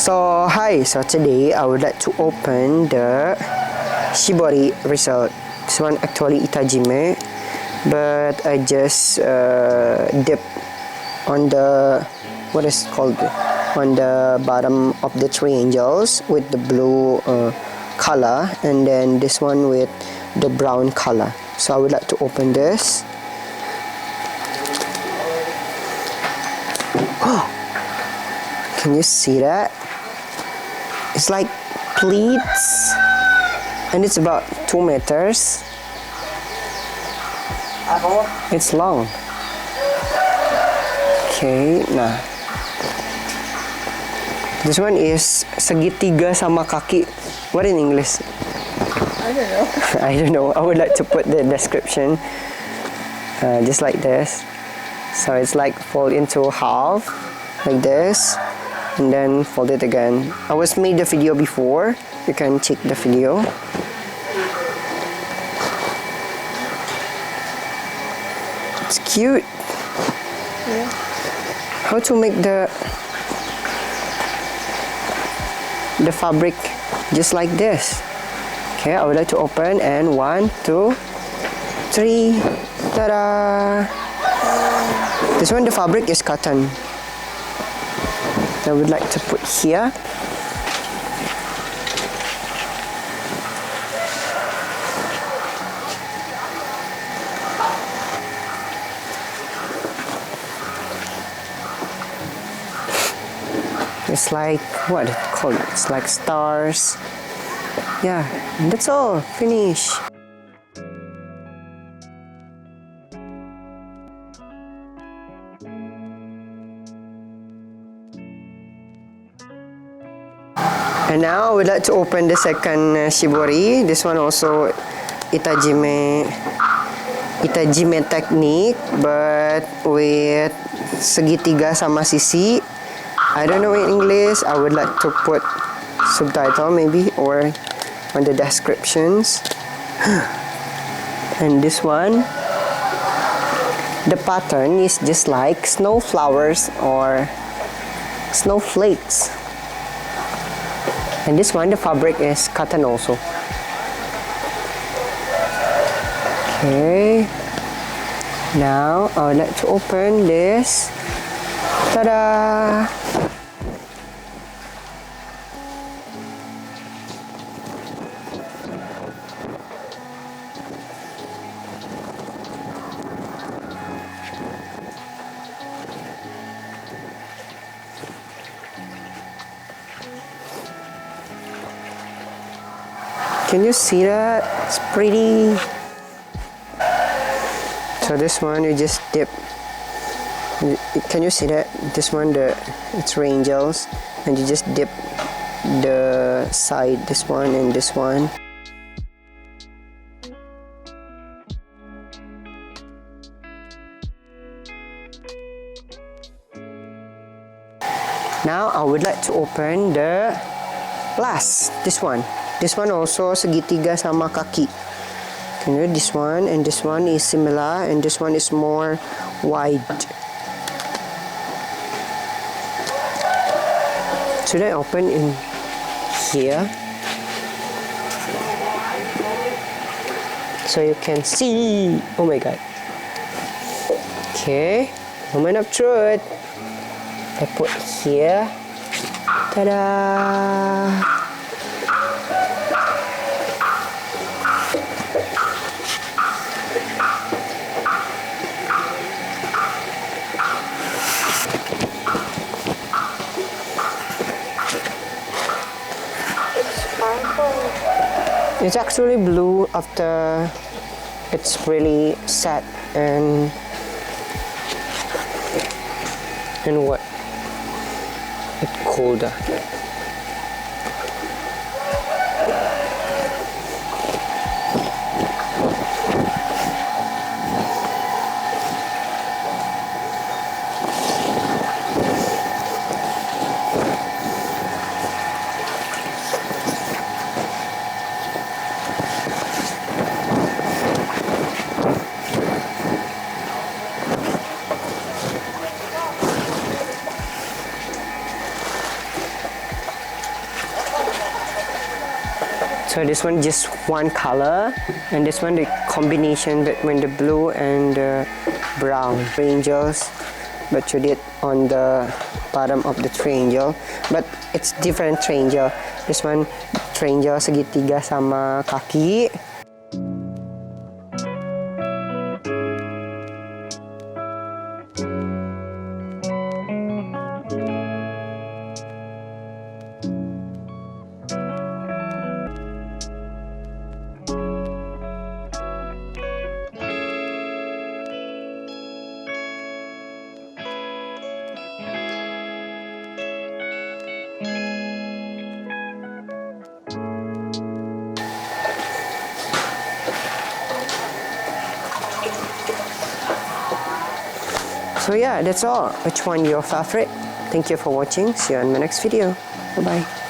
So hi, so today I would like to open the Shibori result. This one actually itajime, but I just dip on the what is called on the bottom of the triangles with the blue color, and then this one with the brown color. So I would like to open this. Oh, can you see that? It's like pleats, and it's about 2 meters. It's long. Okay, nah. This one is segitiga sama kaki. What in English? I don't know. I don't know. I would like to put the description just like this. So it's like fold into half like this, and then fold it again. I was made the video before. You can check the video. It's cute. Yeah. How to make the fabric just like this. Okay, I would like to open, and 1, 2, 3. Ta-da! This one, the fabric is cotton. I would like to put here. It's like, what it's called? It's like stars. Yeah, that's all. Finish. And now I would like to open the second shibori. This one also itajime technique, but with segitiga sama sisi. I don't know in English. I would like to put subtitle maybe, or on the descriptions. And this one, the pattern is just like snowflowers or snowflakes. And this one, the fabric is cotton also. Okay. Now I would like to open this. Ta-da! Can you see that? It's pretty. So this one you just dip. Can you see that? This one, it's angels, and you just dip the side, this one and this one. Now I would like to open the last, this one. This one also segitiga sama kaki. Can you, this one and this one is similar, and this one is more wide. Should I open in here so you can see? Oh my god. Okay, moment of truth. I put here. Ta-da! It's actually blue after it's really set and what? It's colder. So this one just one color, and this one the combination between the blue and the brown. Triangles, but you did on the bottom of the triangle, but it's different triangle. This one triangle segitiga sama kaki. So yeah, that's all. Which one your favorite? Thank you for watching. See you in my next video. Bye bye.